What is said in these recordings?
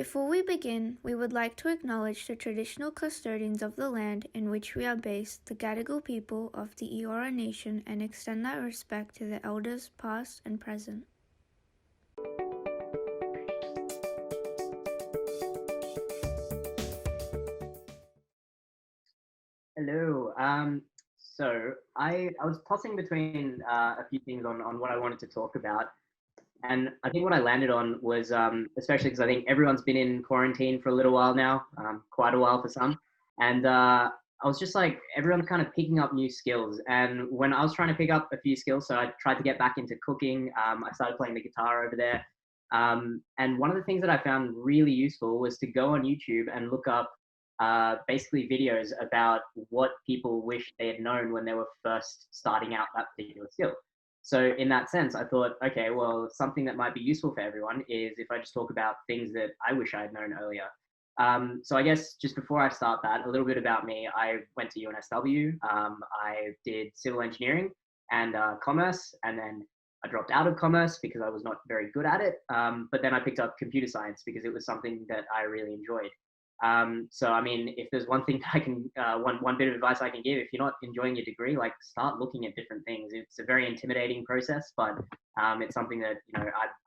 Before we begin, we would like to acknowledge the traditional custodians of the land in which we are based, the Gadigal people of the Eora Nation, and extend that respect to the elders past and present. Hello. So I was tossing between a few things on what I wanted to talk about, and I think what I landed on was especially because I think everyone's been in quarantine for a little while now, quite a while for some, and I was just like everyone's kind of picking up new skills, and when I was trying to pick up a few skills, so I tried to get back into cooking. I started playing the guitar over there, and one of the things that I found really useful was to go on YouTube and look up basically videos about what people wish they had known when they were first starting out that particular skill. So in that sense, I thought, okay, well, something that might be useful for everyone is if I just talk about things that I wish I had known earlier. So I guess just before I start that, a little bit about me. I went to UNSW. I did civil engineering and commerce, and then I dropped out of commerce because I was not very good at it. But then I picked up computer science because it was something that I really enjoyed. So I mean, if there's one thing that I can, one bit of advice I can give, if you're not enjoying your degree, like start looking at different things. It's a very intimidating process, but it's something that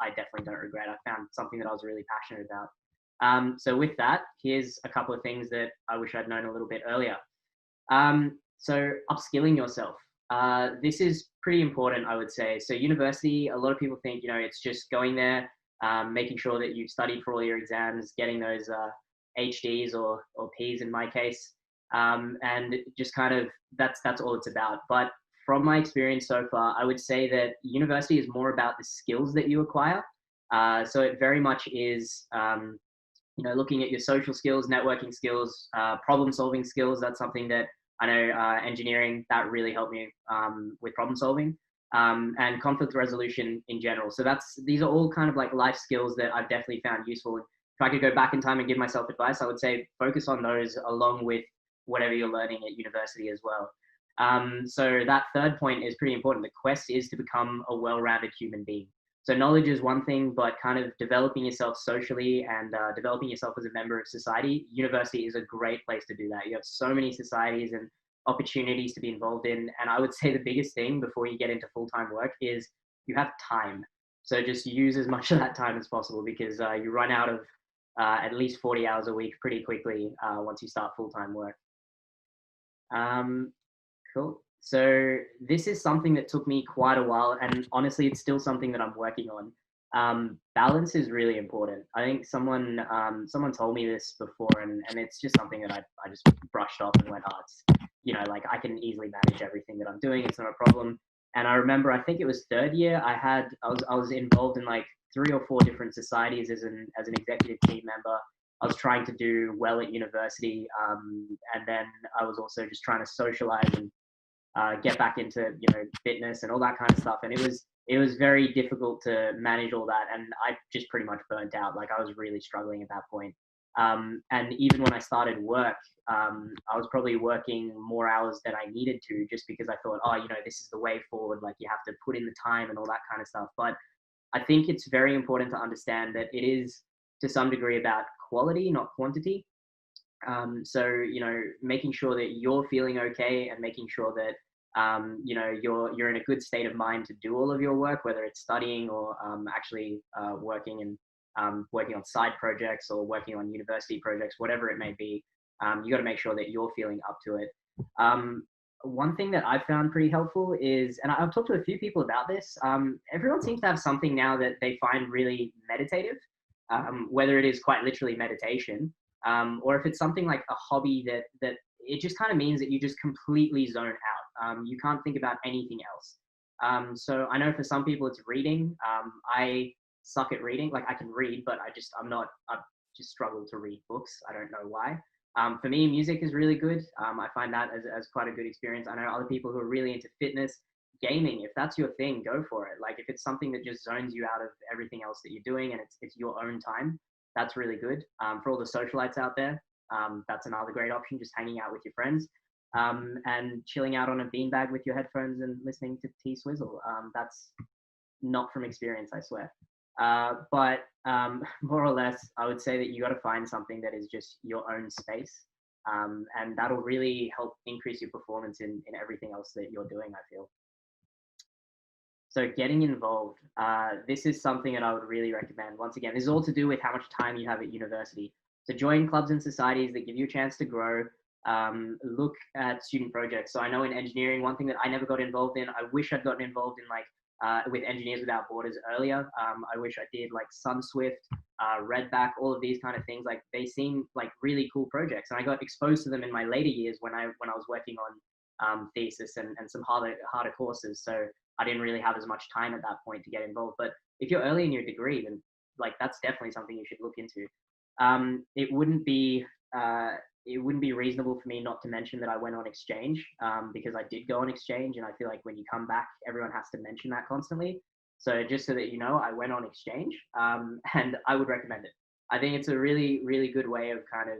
I definitely don't regret. I found something that I was really passionate about. So with that, here's a couple of things that I wish I'd known a little bit earlier. So upskilling yourself. This is pretty important, I would say. So university, a lot of people think it's just going there, making sure that you've studied for all your exams, getting those HDs or Ps in my case, and just kind of that's all it's about. But from my experience so far, I would say that university is more about the skills that you acquire. So it very much is, looking at your social skills, networking skills, problem solving skills. That's something that I know engineering that really helped me with problem solving. And conflict resolution in general. So these are all kind of like life skills that I've definitely found useful. If I could go back in time and give myself advice, I would say focus on those along with whatever you're learning at university as well. So that third point is pretty important. The quest is to become a well-rounded human being. So knowledge is one thing, but kind of developing yourself socially and developing yourself as a member of society, university is a great place to do that. You have so many societies and opportunities to be involved in. And I would say the biggest thing before you get into full-time work is you have time. So just use as much of that time as possible because you run out of at least 40 hours a week pretty quickly once you start full-time work. Um, cool. So this is something that took me quite a while, and honestly, it's still something that I'm working on. Balance is really important. I think someone told me this before, and it's just something that I just brushed off and went, oh, it's, like I can easily manage everything that I'm doing. It's not a problem. And I remember, I think it was third year, I was involved in like 3 or 4 different societies as an executive team member. I was trying to do well at university, and then I was also just trying to socialize and get back into fitness and all that kind of stuff. And it was very difficult to manage all that, and I just pretty much burnt out. Like I was really struggling at that point. And even when I started work, I was probably working more hours than I needed to, just because I thought, oh, this is the way forward. Like you have to put in the time and all that kind of stuff. But I think it's very important to understand that it is to some degree about quality, not quantity. So making sure that you're feeling okay and making sure that you're in a good state of mind to do all of your work, whether it's studying or actually working and working on side projects or working on university projects, whatever it may be. You got to make sure that you're feeling up to it. One thing that I've found pretty helpful is, and I've talked to a few people about this, everyone seems to have something now that they find really meditative, whether it is quite literally meditation, or if it's something like a hobby that it just kind of means that you just completely zone out. You can't think about anything else. So I know for some people it's reading. I suck at reading. Like I can read, but I just struggle to read books. I don't know why. For me, music is really good. I find that as quite a good experience. I know other people who are really into fitness, gaming. If that's your thing, go for it. Like if it's something that just zones you out of everything else that you're doing and it's your own time, that's really good. For all the socialites out there, that's another great option. Just hanging out with your friends and chilling out on a beanbag with your headphones and listening to T Swizzle. That's not from experience, I swear. But more or less, I would say that you got to find something that is just your own space. And that'll really help increase your performance in everything else that you're doing, I feel. So getting involved, this is something that I would really recommend. Once again, this is all to do with how much time you have at university. So join clubs and societies that give you a chance to grow. Look at student projects. So I know in engineering, one thing that I never got involved in, I wish I'd gotten involved in like with Engineers Without Borders earlier. I wish I did like SunSwift, Redback, all of these kind of things. Like they seem like really cool projects, and I got exposed to them in my later years when I was working on thesis and some harder courses. So I didn't really have as much time at that point to get involved. But if you're early in your degree, then like that's definitely something you should look into. It wouldn't be reasonable for me not to mention that I went on exchange, because I did go on exchange, and I feel like when you come back, everyone has to mention that constantly. So just so that you know, I went on exchange, and I would recommend it. I think it's a really, really good way of kind of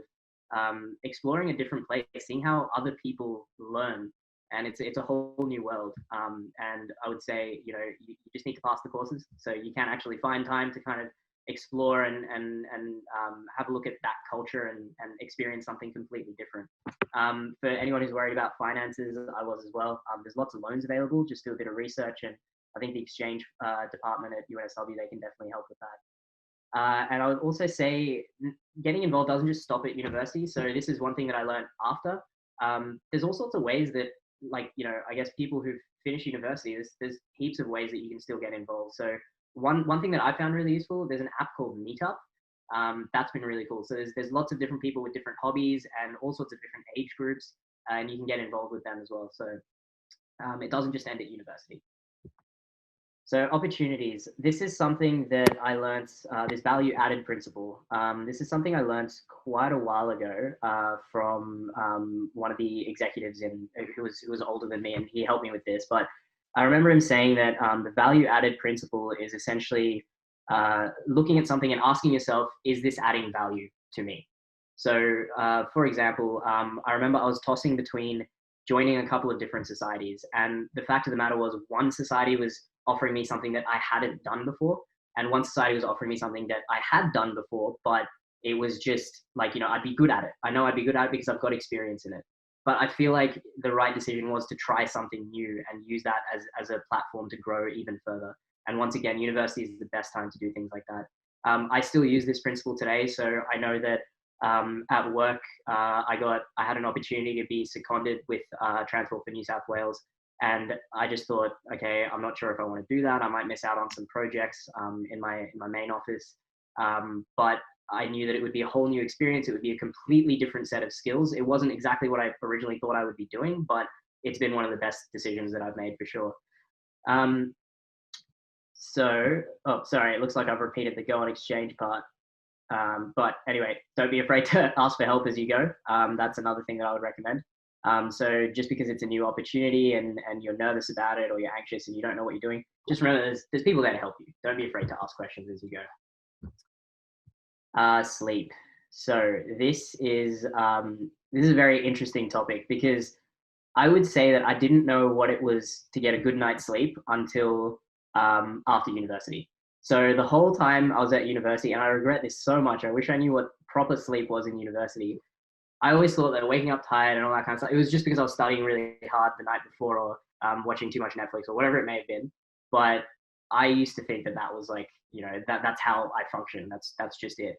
exploring a different place, seeing how other people learn, and it's a whole new world. And I would say, you just need to pass the courses, so you can actually find time to kind of explore and have a look at that culture and experience something completely different. For anyone who's worried about finances, I was as well. There's lots of loans available. Just do a bit of research, and I think the exchange department at UNSW, they can definitely help with that. And I would also say getting involved doesn't just stop at university. So this is one thing that I learned after. There's all sorts of ways that, like, I guess people who've finished university, there's heaps of ways that you can still get involved. So one thing that I found really useful, there's an app called Meetup. That's been really cool. So there's lots of different people with different hobbies and all sorts of different age groups, and you can get involved with them as well. So it doesn't just end at university. So opportunities. This is something that I learned, this value added principle. This is something I learned quite a while ago from one of the executives who was older than me, and he helped me with this. But I remember him saying that the value added principle is essentially looking at something and asking yourself, is this adding value to me? So for example, I remember I was tossing between joining a couple of different societies, and the fact of the matter was one society was offering me something that I hadn't done before, and one society was offering me something that I had done before, but it was just like, I'd be good at it. I know I'd be good at it because I've got experience in it. But I feel like the right decision was to try something new and use that as a platform to grow even further. And once again, university is the best time to do things like that. I still use this principle today. So I know that at work, I had an opportunity to be seconded with Transport for New South Wales. And I just thought, okay, I'm not sure if I want to do that. I might miss out on some projects in my main office. But I knew that it would be a whole new experience. It would be a completely different set of skills. It wasn't exactly what I originally thought I would be doing, but it's been one of the best decisions that I've made for sure. Oh, sorry, it looks like I've repeated the go on exchange part. But anyway, don't be afraid to ask for help as you go. That's another thing that I would recommend. So just because it's a new opportunity and you're nervous about it, or you're anxious and you don't know what you're doing, just remember there's people there to help you. Don't be afraid to ask questions as you go. Sleep. So this is a very interesting topic, because I would say that I didn't know what it was to get a good night's sleep until after university. So the whole time I was at university, and I regret this so much. I wish I knew what proper sleep was in university. I always thought that waking up tired and all that kind of stuff, it was just because I was studying really hard the night before, or watching too much Netflix or whatever it may have been. But I used to think that was like, that's how I function. That's just it.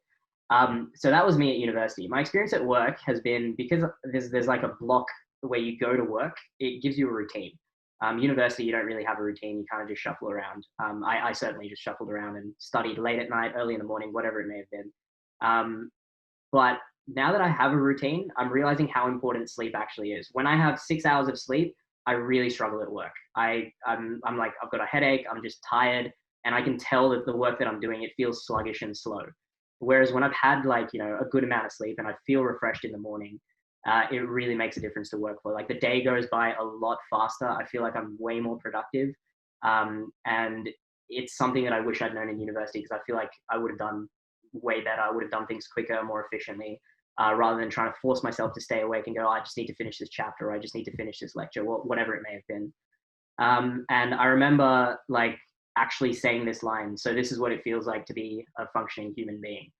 So that was me at university. My experience at work has been, because there's like a block where you go to work, it gives you a routine. University, you don't really have a routine. You kind of just shuffle around. I certainly just shuffled around and studied late at night, early in the morning, whatever it may have been. But now that I have a routine, I'm realizing how important sleep actually is. When I have 6 hours of sleep, I really struggle at work. I'm like, I've got a headache, I'm just tired, and I can tell that the work that I'm doing, it feels sluggish and slow. Whereas when I've had like, a good amount of sleep and I feel refreshed in the morning, it really makes a difference to work for. Like the day goes by a lot faster. I feel like I'm way more productive. And it's something that I wish I'd known in university, because I feel like I would have done way better. I would have done things quicker, more efficiently, rather than trying to force myself to stay awake and go, I just need to finish this chapter, or I just need to finish this lecture, whatever it may have been. And I remember like actually saying this line. So this is what it feels like to be a functioning human being,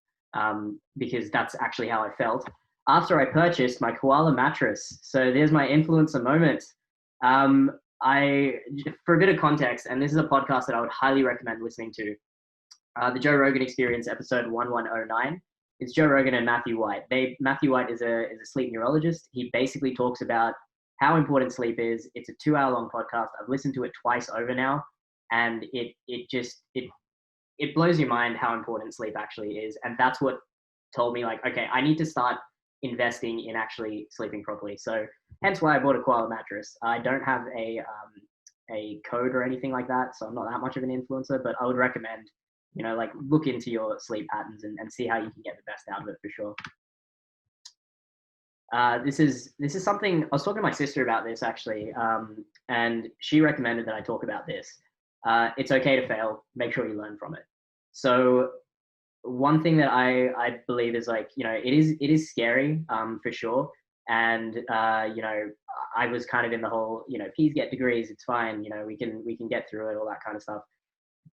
because that's actually how I felt after I purchased my koala mattress. So there's my influencer moment. I, for a bit of context, and this is a podcast that I would highly recommend listening to, the Joe Rogan Experience, episode 1109. It's Joe Rogan and Matthew White. Matthew White is a sleep neurologist. He basically talks about how important sleep is. It's a 2 hour long podcast. I've listened to it twice over now, and it blows your mind how important sleep actually is. And that's what told me, like, okay, I need to start investing in actually sleeping properly. So hence why I bought a koala mattress. I don't have a code or anything like that, so I'm not that much of an influencer, but I would recommend, like, look into your sleep patterns and see how you can get the best out of it for sure. This is something I was talking to my sister about this actually, and she recommended that I talk about this. It's okay to fail. Make sure you learn from it. So one thing that I believe is, like, it is scary, for sure. And I was kind of in the whole, please get degrees, it's fine, we can get through it, all that kind of stuff.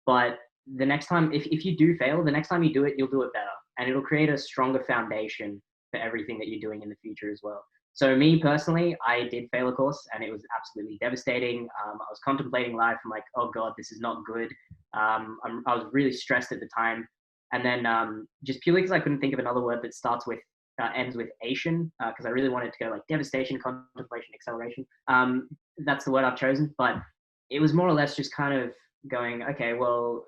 But the next time, if you do fail, the next time you do it, you'll do it better, and it'll create a stronger foundation for everything that you're doing in the future as well. So me personally, I did fail a course, and it was absolutely devastating. I was contemplating life. I'm like, oh God, this is not good. I was really stressed at the time. And then just purely because I couldn't think of another word that starts with, ends with Asian, because I really wanted to go like devastation, contemplation, acceleration. That's the word I've chosen. But it was more or less just kind of going, okay, well,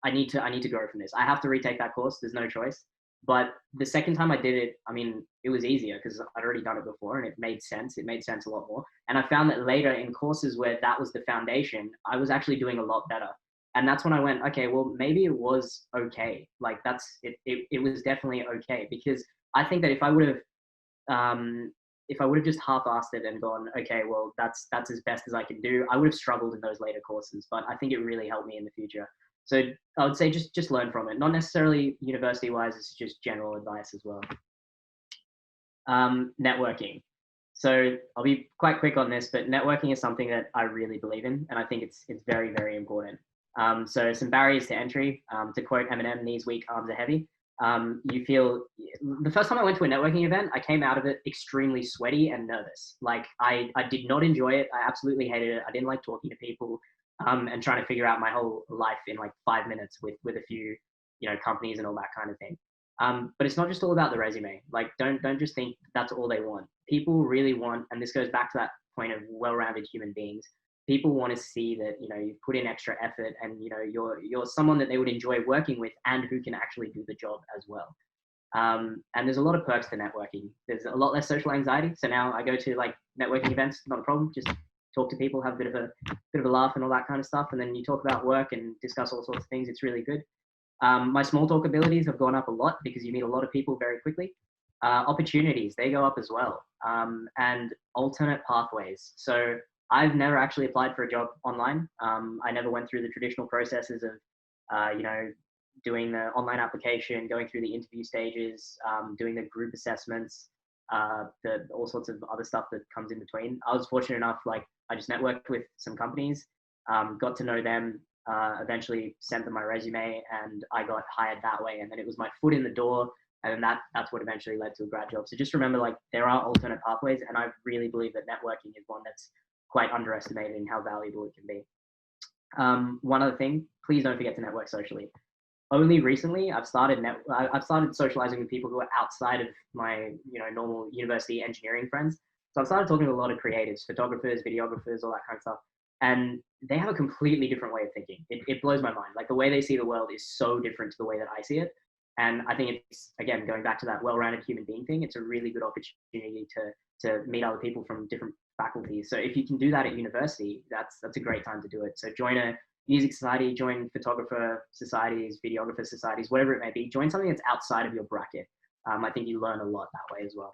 I need to grow from this. I have to retake that course. There's no choice. But the second time I did it, I mean, it was easier because I'd already done it before, and it made sense. It made sense a lot more. And I found that later in courses where that was the foundation, I was actually doing a lot better. And that's when I went, okay, well, maybe it was okay. Like, that's it. It was definitely okay, because I think that if I would have just half-assed it and gone, okay, well, that's as best as I can do, I would have struggled in those later courses. But I think it really helped me in the future. So I would say just learn from it. Not necessarily university-wise, it's just general advice as well. Networking. So I'll be quite quick on this, but networking is something that I really believe in, and I think it's very, very important. So some barriers to entry. To quote Eminem, "Knees weak, arms are heavy." You feel, the first time I went to a networking event, I came out of it extremely sweaty and nervous. Like, I did not enjoy it. I absolutely hated it. I didn't like talking to people, and trying to figure out my whole life in like 5 minutes with a few, companies and all that kind of thing. But it's not just all about the resume. Like, don't just think that's all they want. People really want, and this goes back to that point of well-rounded human beings. People want to see that, you've put in extra effort, and, you're someone that they would enjoy working with and who can actually do the job as well. And there's a lot of perks to networking. There's a lot less social anxiety. So now I go to like networking events, not a problem. Just talk to people, have a bit of a laugh and all that kind of stuff. And then you talk about work and discuss all sorts of things. It's really good. My small talk abilities have gone up a lot because you meet a lot of people very quickly. Opportunities, they go up as well. And alternate pathways. So I've never actually applied for a job online. I never went through the traditional processes of, doing the online application, going through the interview stages, doing the group assessments, all sorts of other stuff that comes in between. I was fortunate enough, like, I just networked with some companies, got to know them, eventually sent them my resume, and I got hired that way. And then it was my foot in the door, and then that's what eventually led to a grad job. So just remember, like, there are alternate pathways, and I really believe that networking is one that's quite underestimated in how valuable it can be. One other thing, please don't forget to network socially. Only recently I've started socializing with people who are outside of my normal university engineering friends. So I've started talking to a lot of creatives, photographers, videographers, all that kind of stuff, and they have a completely different way of thinking. It blows my mind. Like, the way they see the world is so different to the way that I see it. And I think it's, again, going back to that well-rounded human being thing, it's a really good opportunity to meet other people from different faculties. So if you can do that at university, that's a great time to do it. So join a music society, join photographer societies, videographer societies, whatever it may be. Join something that's outside of your bracket. I think you learn a lot that way as well.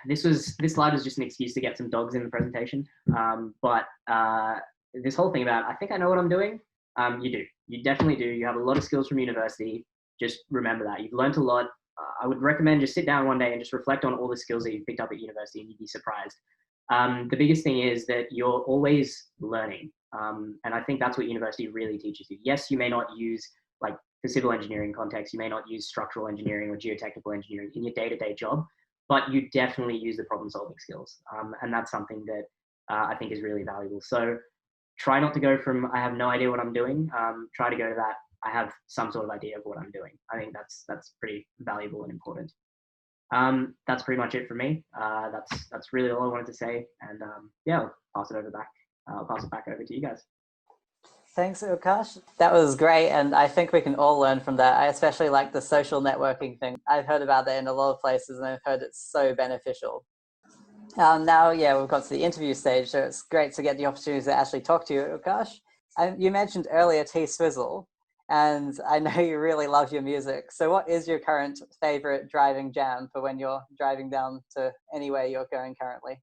This slide was just an excuse to get some dogs in the presentation. But this whole thing about, I think I know what I'm doing. You do. You definitely do. You have a lot of skills from university. Just remember that. You've learned a lot. I would recommend just sit down one day and just reflect on all the skills that you've picked up at university, and you'd be surprised. The biggest thing is that you're always learning. And I think that's what university really teaches you. Yes, you may not use, like, the civil engineering context, you may not use structural engineering or geotechnical engineering in your day-to-day job, but you definitely use the problem solving skills. And that's something that I think is really valuable. So try not to go from I have no idea what I'm doing. Try to go to that I have some sort of idea of what I'm doing. I think that's pretty valuable and important. That's pretty much it for me. That's really all I wanted to say. And yeah, I'll pass it back over to you guys. Thanks, Utkarsh. That was great, and I think we can all learn from that. I especially like the social networking thing. I've heard about that in a lot of places, and I've heard it's so beneficial. Now, yeah, we've got to the interview stage, so it's great to get the opportunity to actually talk to you, Utkarsh. You mentioned earlier T-Swizzle, and I know you really love your music. So what is your current favorite driving jam for when you're driving down to anywhere you're going currently?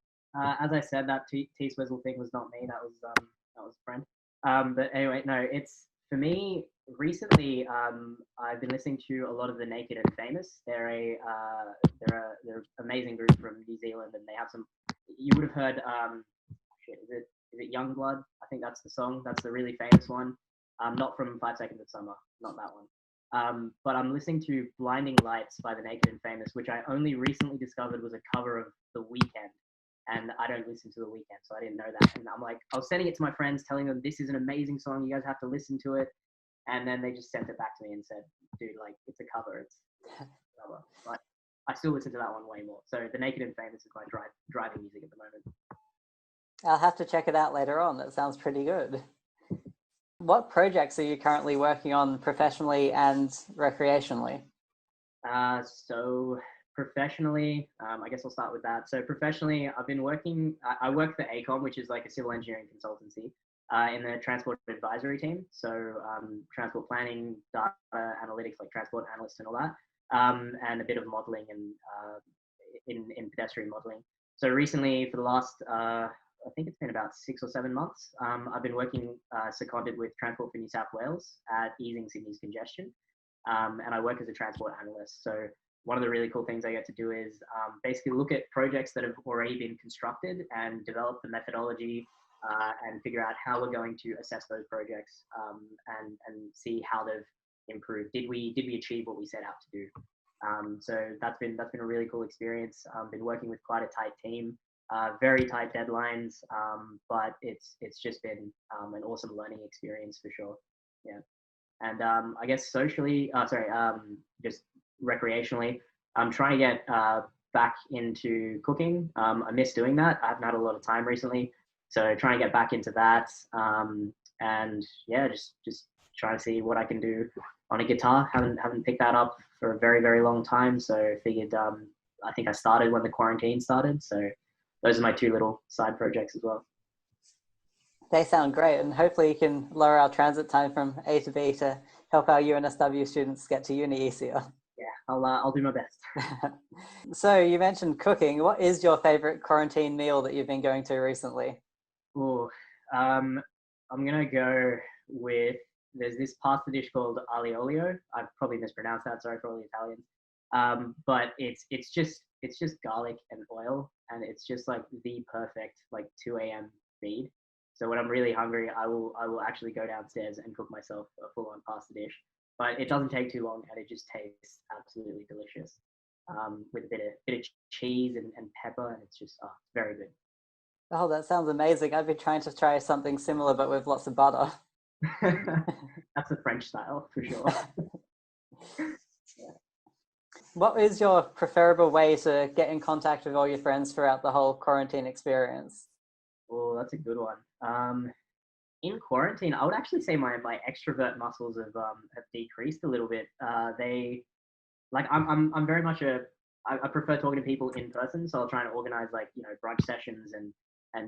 As I said, that T-Swizzle thing was not me. That was a friend. But anyway, no, it's for me recently. I've been listening to a lot of the Naked and Famous. They're an amazing group from New Zealand, and they have some. You would have heard. Is it Youngblood? I think that's the song. That's the really famous one. Not from 5 Seconds of Summer. Not that one. But I'm listening to Blinding Lights by the Naked and Famous, which I only recently discovered was a cover of The Weeknd. And I don't listen to The Weeknd, so I didn't know that. And I'm like, I was sending it to my friends, telling them this is an amazing song. You guys have to listen to it. And then they just sent it back to me and said, dude, like, it's a cover. It's a cover. But I still listen to that one way more. So the Naked and Famous is my driving music at the moment. I'll have to check it out later on. That sounds pretty good. What projects are you currently working on professionally and recreationally? So professionally, I guess I'll start with that. So professionally, I've been working, I work for ACOM, which is like a civil engineering consultancy, in the transport advisory team. So transport planning, data analytics, like transport analysts and all that, and a bit of modeling and in pedestrian modeling. So recently, for the last, I think it's been about 6 or 7 months, I've been working seconded with Transport for New South Wales at easing Sydney's congestion. And I work as a transport analyst. So one of the really cool things I get to do is basically look at projects that have already been constructed and develop the methodology and figure out how we're going to assess those projects and see how they've improved. Did we achieve what we set out to do? So that's been a really cool experience. Been working with quite a tight team, very tight deadlines, but it's just been an awesome learning experience for sure. Yeah. And I guess socially, just recreationally, I'm trying to get back into cooking. I miss doing that. I haven't had a lot of time recently, so trying to get back into that. And yeah, just trying to see what I can do on a guitar. Haven't picked that up for a very, very long time. So figured I think I started when the quarantine started. So those are my 2 little side projects as well. They sound great, and hopefully you can lower our transit time from A to B to help our UNSW students get to uni easier. Yeah, I'll do my best. So you mentioned cooking. What is your favorite quarantine meal that you've been going to recently? Oh, I'm gonna go with, there's this pasta dish called aglio olio. I've probably mispronounced that. Sorry for all the Italians. But it's just garlic and oil, and it's just like the perfect like 2 a.m. feed. So when I'm really hungry, I will actually go downstairs and cook myself a full-on pasta dish. But it doesn't take too long, and it just tastes absolutely delicious, with a bit of cheese and pepper, and it's just very good. Oh, that sounds amazing. I've been trying to try something similar, but with lots of butter. That's the French style for sure. Yeah. What is your preferable way to get in contact with all your friends throughout the whole quarantine experience? Oh, that's a good one. In quarantine, I would actually say my extrovert muscles have decreased a little bit. I'm very much I prefer talking to people in person, so I'll try and organize like brunch sessions and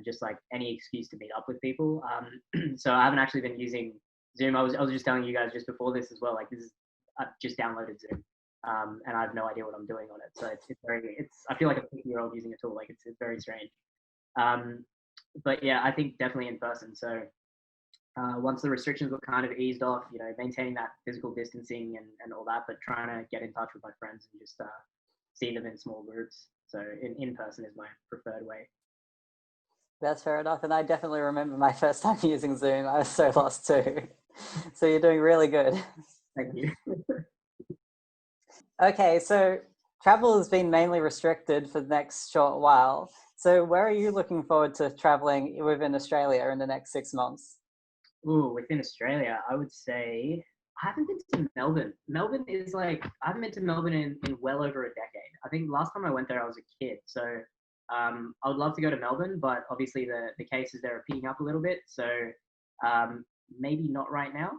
just like any excuse to meet up with people. So I haven't actually been using Zoom. I was just telling you guys just before this as well. Like I've just downloaded Zoom, and I have no idea what I'm doing on it. So it's I feel like a 50-year-old using a tool. Like it's very strange. But yeah, I think definitely in person. So once the restrictions were kind of eased off, maintaining that physical distancing and all that, but trying to get in touch with my friends and just see them in small groups. So in person is my preferred way. That's fair enough. And I definitely remember my first time using Zoom. I was so lost too. So you're doing really good. Thank you. Okay, so travel has been mainly restricted for the next short while. So where are you looking forward to traveling within Australia in the next 6 months? Ooh, within Australia, I would say I haven't been to Melbourne. Melbourne is like I haven't been to Melbourne in well over a decade. I think last time I went there, I was a kid. So I would love to go to Melbourne, but obviously the cases there are picking up a little bit. So um, maybe not right now.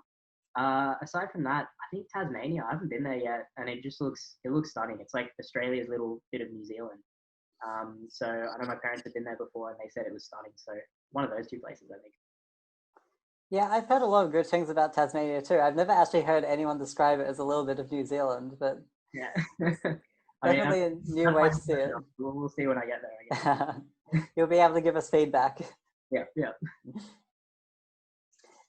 Aside from that, I think Tasmania. I haven't been there yet, and it looks stunning. It's like Australia's little bit of New Zealand. So I know my parents had been there before, and they said it was stunning. So one of those two places, I think. Yeah, I've heard a lot of good things about Tasmania too. I've never actually heard anyone describe it as a little bit of New Zealand, but Yeah. definitely a new way to see it. We'll see when I get there, I guess. You'll be able to give us feedback. Yeah.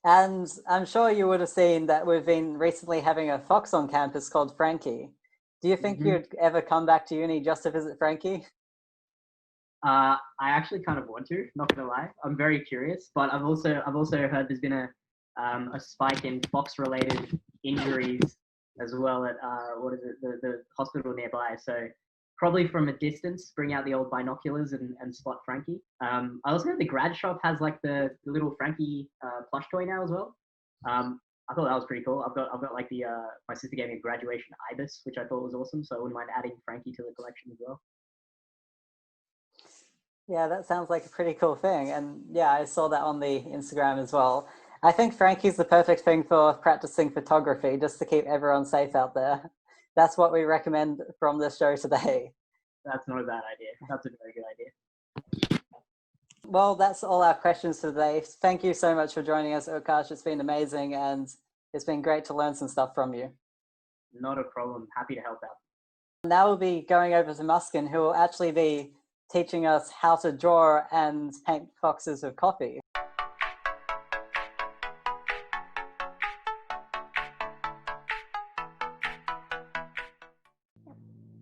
And I'm sure you would have seen that we've been recently having a fox on campus called Frankie. Do you think you'd ever come back to uni just to visit Frankie? I actually kind of want to, not gonna lie. I'm very curious, but I've also heard there's been a spike in fox-related injuries as well at what is it, the hospital nearby. So probably from a distance, bring out the old binoculars and spot Frankie. I also know the grad shop has like the little Frankie plush toy now as well. I thought that was pretty cool. I've got like the my sister gave me a graduation ibis, which I thought was awesome. So I wouldn't mind adding Frankie to the collection as well. Yeah, that sounds like a pretty cool thing. And yeah, I saw that on the Instagram as well. I think Frankie's the perfect thing for practicing photography, just to keep everyone safe out there. That's what we recommend from the show today. That's not a bad idea. That's a very good idea. Well, that's all our questions today. Thank you so much for joining us, Utkarsh. It's been amazing and it's been great to learn some stuff from you. Not a problem. Happy to help out. Now we'll be going over to Muskin, who will actually be teaching us how to draw and paint foxes with coffee.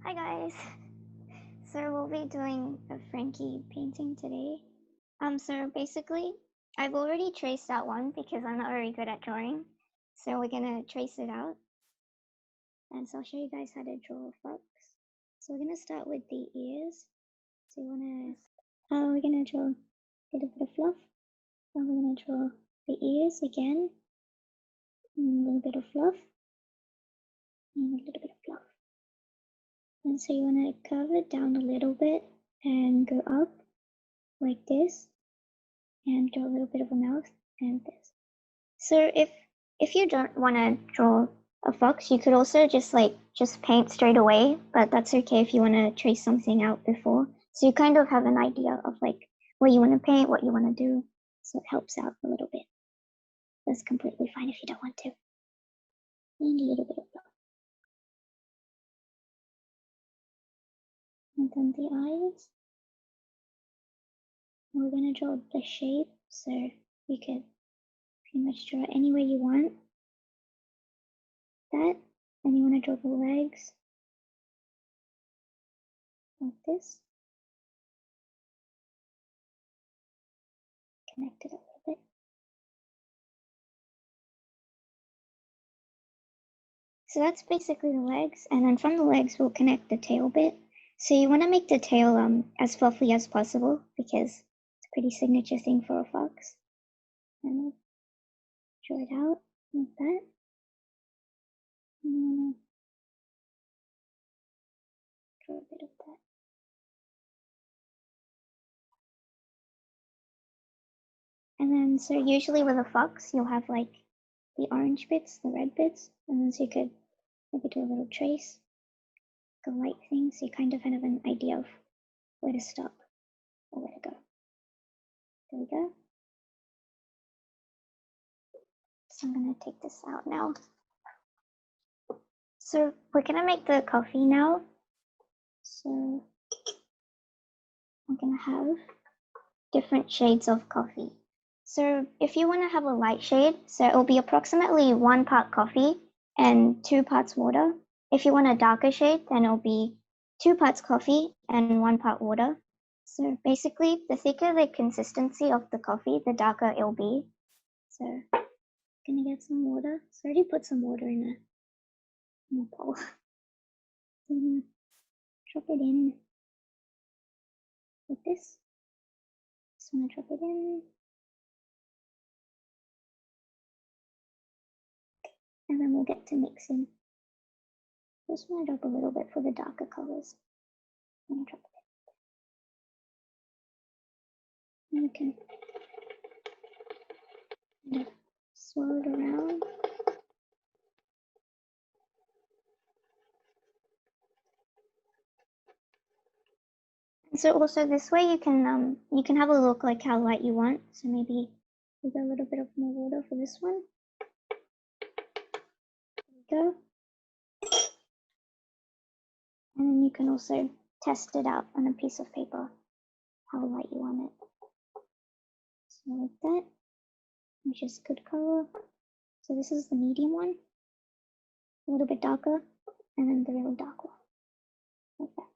Hi guys. So we'll be doing a Frankie painting today. So basically, I've already traced out one because I'm not very good at drawing. So we're gonna trace it out. And so I'll show you guys how to draw a fox. So we're gonna start with the ears. So we're gonna draw a little bit of fluff. And we're gonna draw the ears again. And a little bit of fluff. And a little bit of fluff. And so you want to curve it down a little bit and go up like this and draw a little bit of a mouth and this. So if you don't want to draw a fox, you could also just paint straight away, but that's okay if you want to trace something out before. So you kind of have an idea of like what you want to paint, what you want to do. So it helps out a little bit. That's completely fine if you don't want to. And a little bit of fluff. And then the eyes. We're going to draw the shape, so you could pretty much draw it any way you want. That, and you want to draw the legs like this. Connect it a little bit. So that's basically the legs, and then from the legs we'll connect the tail bit. So you want to make the tail as fluffy as possible because it's a pretty signature thing for a fox. And we'll draw it out like that. And draw a bit of that. And then, so usually with a fox, you'll have like the orange bits, the red bits, and then so you could maybe do a little trace, like a light thing, so you kind of have an idea of where to stop or where to go. There we go. So I'm gonna take this out now. So we're gonna make the coffee now. So I'm gonna have different shades of coffee. So if you want to have a light shade, so it'll be approximately 1 part coffee and 2 parts water. If you want a darker shade, then it'll be 2 parts coffee and 1 part water. So basically, the thicker the consistency of the coffee, the darker it'll be. So, gonna get some water. So I already put some water in a bowl. So I'm gonna drop it in with this. Just wanna drop it in. And then we'll get to mixing. Just wanna drop a little bit for the darker colors. I'm gonna drop it in. And we can kind of swirl it around. So also this way you can have a look like how light you want. So maybe with a little bit of more water for this one. There we go. And then you can also test it out on a piece of paper, how light you want it. So like that, which is good color. So this is the medium one, a little bit darker, and then the real dark one, like that.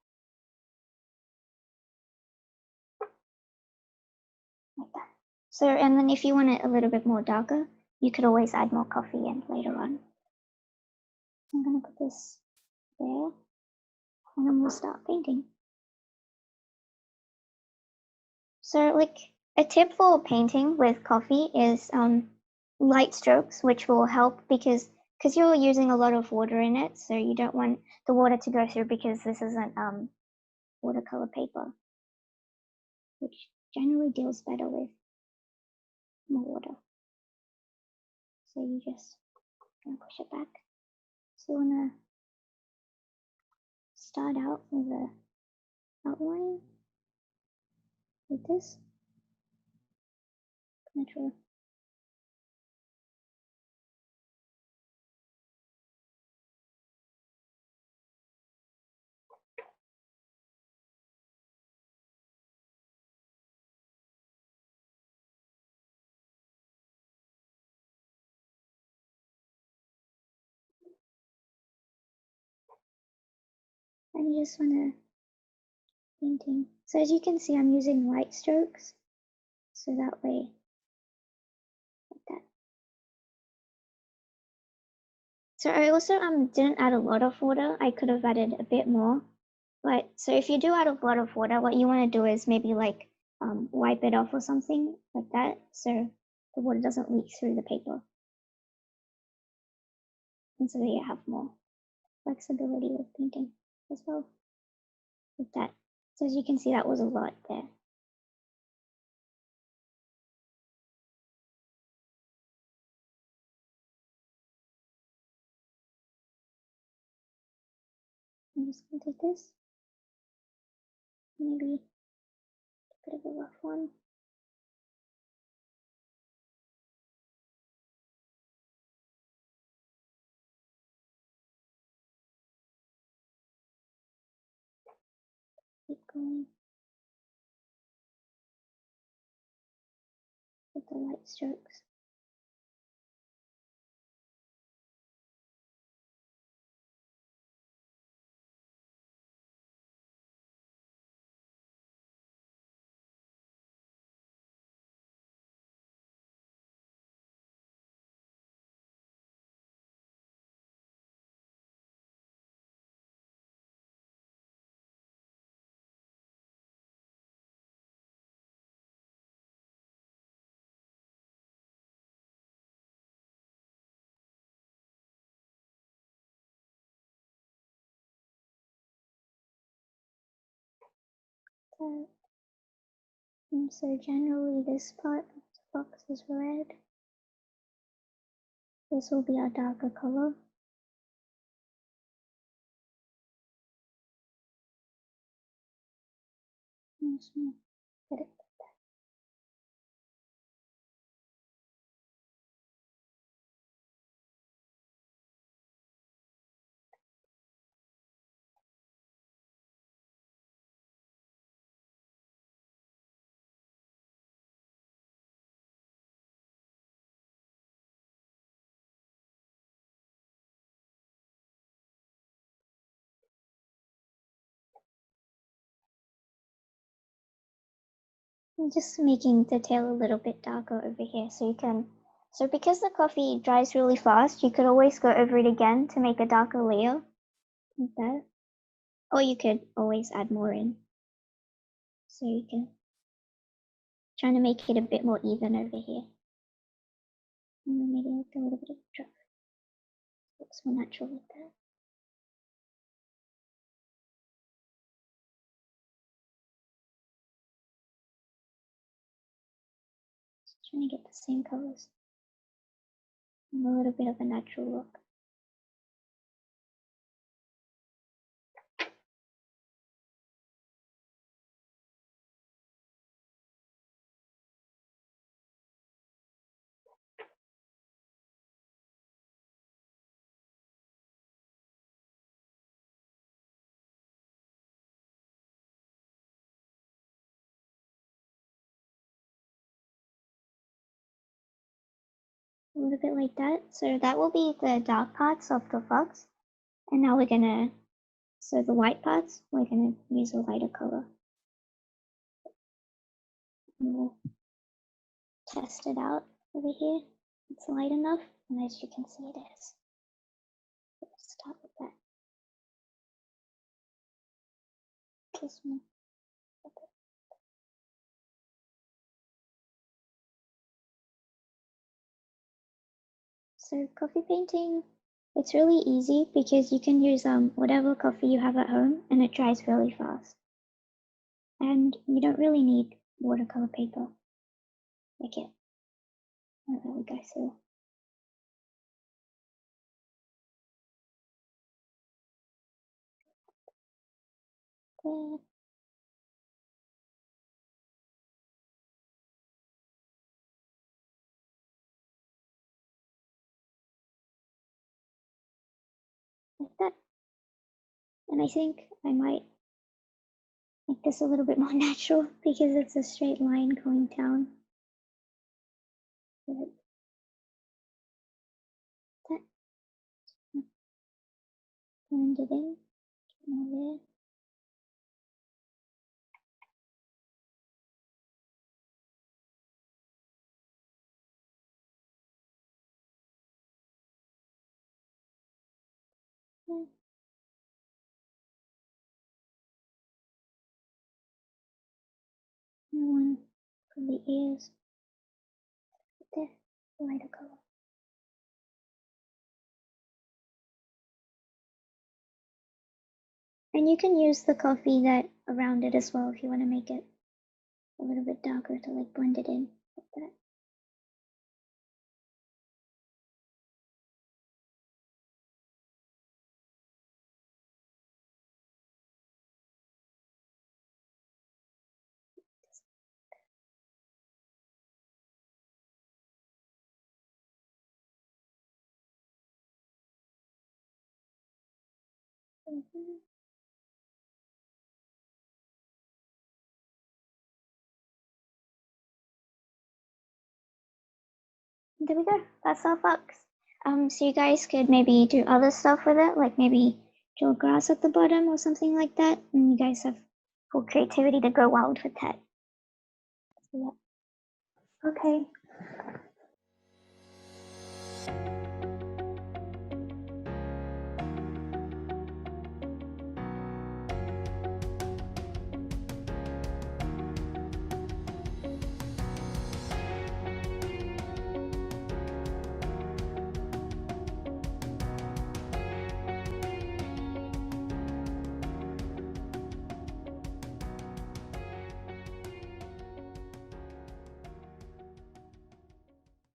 Like that. So, and then if you want it a little bit more darker, you could always add more coffee in later on. I'm gonna put this there, and then we'll start painting. So like a tip for painting with coffee is light strokes, which will help because you're using a lot of water in it, so you don't want the water to go through because this isn't watercolor paper, which generally deals better with more water. So you just gonna push it back. So you wanna start out with a outline like this. Natural. And you just wanna painting. So as you can see, I'm using light strokes. So that way, like that. So I also didn't add a lot of water. I could have added a bit more. But so if you do add a lot of water, what you want to do is maybe like wipe it off or something like that, so the water doesn't leak through the paper. And so that you have more flexibility with painting as well, like that. So as you can see, that was a lot there. I'm just gonna take this, maybe a bit of a rough one. Keep going with the light strokes. That. And so generally this part of the box is red. This will be a darker color. I'm just gonna get it. I'm just making the tail a little bit darker over here so you can. So because the coffee dries really fast, you could always go over it again to make a darker layer like that. Or you could always add more in. So you can trying to make it a bit more even over here. And then maybe like a little bit of a drop. Looks more natural like that. Just trying to get the same colors. And a little bit of a natural look. A little bit like that. So that will be the dark parts of the fox. And now we're gonna, so the white parts, we're gonna use a lighter color. And we'll test it out over here. It's light enough, and as you can see it is. Let's start with that. This one. So coffee painting, it's really easy because you can use whatever coffee you have at home and it dries really fast. And you don't really need watercolor paper. Like it. Won't really go through. There. Like that. And I think I might make this a little bit more natural because it's a straight line going down. But that. Blend it in. More there. Yeah. And one for the ears. There. Lighter color. And you can use the coffee that around it as well if you want to make it a little bit darker to like blend it in like that. Mhm. There we go. That's our fox. So you guys could maybe do other stuff with it, like maybe draw grass at the bottom or something like that. And you guys have full creativity to go wild with that. So, yeah. Okay.